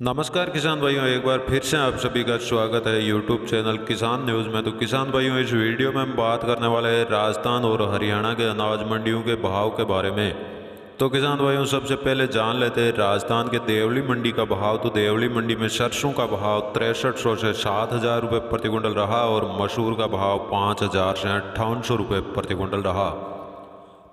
नमस्कार किसान भाइयों, एक बार फिर से आप सभी का स्वागत है यूट्यूब चैनल किसान न्यूज़ में। तो किसान भाइयों, इस वीडियो में हम बात करने वाले हैं राजस्थान और हरियाणा के अनाज मंडियों के भाव के बारे में। तो किसान भाइयों, सबसे पहले जान लेते हैं राजस्थान के देवली मंडी का भाव। तो देवली मंडी में सरसों का भाव 6300 से 7000 रुपये प्रति कुंटल रहा और मसूर का भाव 5000 से 5800 रुपये प्रति कुंटल रहा।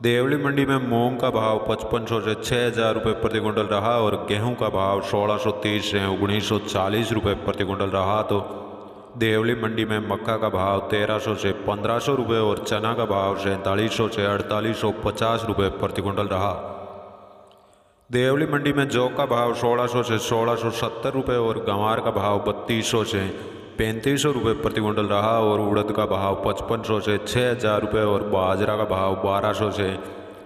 देवली मंडी में मूंग का भाव 5500 से 6000 रुपये प्रति कुंटल रहा और गेहूं का भाव 1630 से 1940 रुपये प्रति कुंटल रहा। तो देवली मंडी में मक्का का भाव 1300 से 1500 रुपये और चना का भाव 4700 से 4850 रुपये प्रति कुंटल रहा। देवली मंडी में जौ का भाव 1600 से 1670 रुपये और गंवार का भाव 3200 से 3500 रुपये प्रति कुंटल रहा और उड़द का भाव 5500 से 6000 रुपये और बाजरा का भाव 1200 से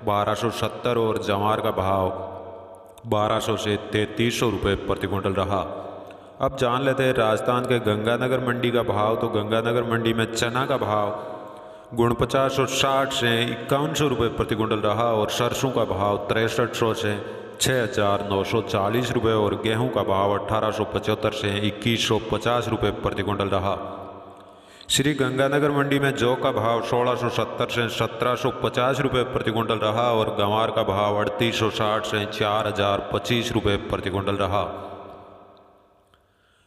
1270 और जवार का भाव 1200 से 3300 रुपये प्रति कुंटल रहा। अब जान लेते हैं राजस्थान के गंगानगर मंडी का भाव। तो गंगानगर मंडी में चना का भाव 4960 से 5100 रुपये प्रति कुंटल रहा और सरसों का भाव 6300 से 6940 रुपये और गेहूं का भाव 1875 से 2150 रुपये प्रति कुंटल रहा। श्री गंगानगर मंडी में जौ का भाव 1670 से 1750 रुपये प्रति कुंटल रहा और गंवार का भाव 3860 से 4025 रुपये प्रति कुंटल रहा।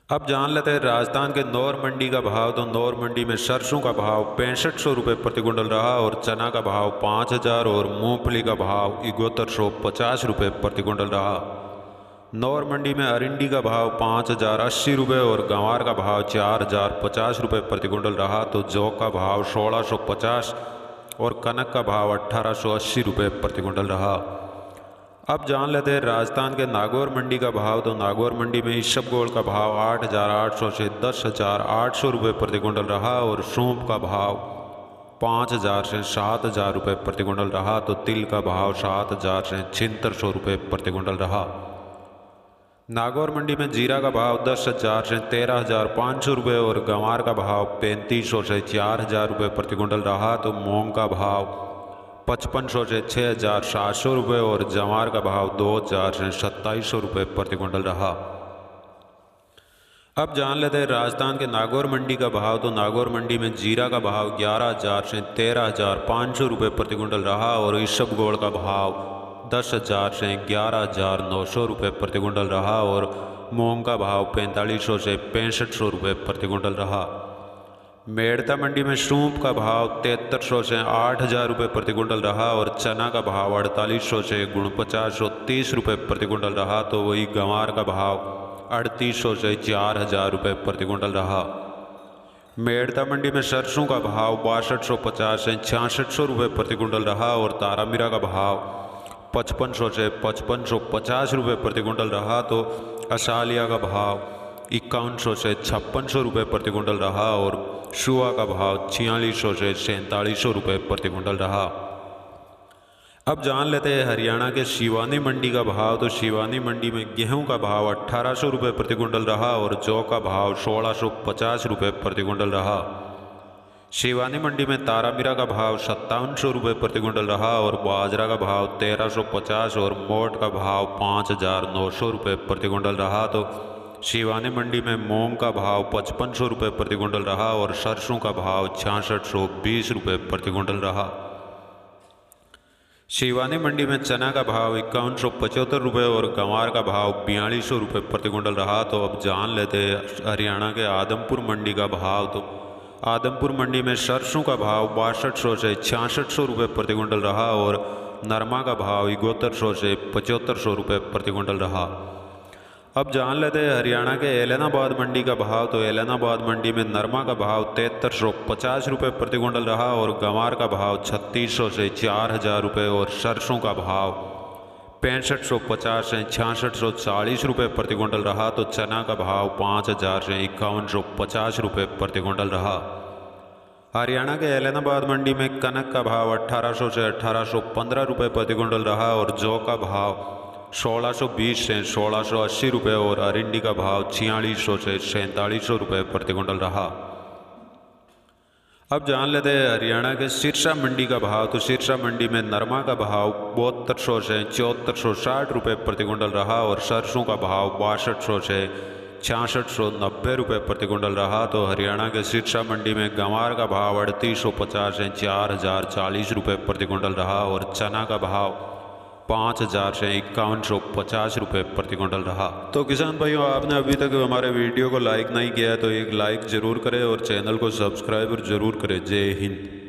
अब जान लेते हैं राजस्थान के नौर मंडी का भाव। तो नौर मंडी में सरसों का भाव 6500 रुपये प्रति कुंटल रहा और चना का भाव 5000 और मूंगफली का भाव 7150 रुपये प्रति कुंटल रहा। नौर मंडी में अरिंडी का भाव 5080 रुपये और गंवार का भाव 4050 रुपये प्रति कुंटल रहा। तो जौ का भाव 1650 और कनक का भाव 1880 रुपये प्रति कुंटल रहा। अब जान लेते हैं राजस्थान के नागौर मंडी का भाव। तो नागौर मंडी में इसबगोल का भाव 8800 से 10800 रुपये प्रति कुंटल रहा और सूंप का भाव 5000 से 7000 रुपये प्रति कुंटल रहा। तो तिल का भाव 7000 से 7600 रुपये प्रति कुंटल रहा। नागौर मंडी में जीरा का भाव 10000 से 13500 रुपये और गंवार का भाव 3500 से 4000 रुपये प्रति कुंटल रहा। तो मूंग का भाव 5500 से 6700 रुपये और जवार का भाव 2000 से 2700 रुपये प्रति कुंटल रहा। अब जान लेते हैं राजस्थान के नागौर मंडी का भाव। तो नागौर मंडी में जीरा का भाव 11000 से 13500 रुपये प्रति कुंटल रहा और इसबगोल का भाव 10000 से 11900 रुपये प्रति कुंटल रहा और मूंग का भाव 4500 से 6500 रुपये प्रति कुंटल रहा। मेड़ता मंडी में सूंप का भाव 7300 से 8000 रुपये प्रति कुंटल रहा और चना का भाव 4800 से 4930 रुपये प्रति कुंटल रहा। तो वही गंवार का भाव 3800 से 4000 रुपये प्रति कुंटल रहा। मेड़ता मंडी में सरसों का भाव 6250 से 6600 रुपये प्रति कुंटल रहा और तारामीरा का भाव 5500 से 5550 रुपये प्रति कुंटल रहा। तो असालिया का भाव 5100 से 5600 रुपये प्रति कुंटल रहा और शुआ का भाव 4600 से 4700 रुपये प्रति कुंटल रहा। अब जान लेते हैं हरियाणा के शिवानी मंडी का भाव। तो शिवानी मंडी में गेहूं का भाव 1800 रुपये प्रति कुंटल रहा और जौ का भाव 1650 रुपये प्रति कुंटल रहा। शिवानी मंडी में तारामीरा का भाव 5700 रुपये प्रति कुंटल रहा और बाजरा का भाव 1350 और मोट का भाव 5900 रुपये प्रति कुंटल रहा। तो शिवानी मंडी में मूंग का भाव 5500 रुपये प्रति कुंटल रहा और सरसों का भाव 6620 रुपये प्रति कुंटल रहा। शिवानी मंडी में चना का भाव 5175 रुपये और गंवार का भाव 4200 रुपये प्रति कुंटल रहा। तो अब जान लेते हैं हरियाणा के आदमपुर मंडी का भाव। तो आदमपुर मंडी में सरसों का भाव 6200 से 6600 रुपये प्रति कुंटल रहा और नरमा का भाव 7100 से 7500 रुपये प्रति कुंटल रहा। अब जान लेते हैं हरियाणा के ऐलनाबाद मंडी का भाव। तो ऐलनाबाद मंडी में नरमा का भाव 7350 रुपये प्रति कुंटल रहा और गंवार का भाव 3600 से 4000 रुपये और सरसों का भाव 6550 से 6640 रुपये प्रति कुंटल रहा। तो चना का भाव 5000 से 5150 रुपये प्रति कुंटल रहा। हरियाणा के ऐलनाबाद मंडी में कनक का भाव 1800 से 1815 रुपये प्रति कुंटल रहा और जौ का भाव 1620 से 1680 रुपये और अरिंडी का भाव 4600 से 4700 रुपये प्रति कुंटल रहा। अब जान लेते हैं हरियाणा के सिरसा मंडी का भाव। तो सिरसा मंडी में नरमा का भाव 7200 से 7460 रुपये प्रति कुंटल रहा और सरसों का भाव 6200 से 6690 रुपये प्रति कुंटल रहा। तो हरियाणा के सिरसा मंडी में गंवार का भाव 3850 से 4040 रुपये प्रति कुंटल रहा और चना का भाव 5000 से 5150 रुपये प्रति कुंटल रहा। तो किसान भाइयों, आपने अभी तक हमारे वीडियो को लाइक नहीं किया है तो एक लाइक ज़रूर करें और चैनल को सब्सक्राइब जरूर करें। जय हिंद।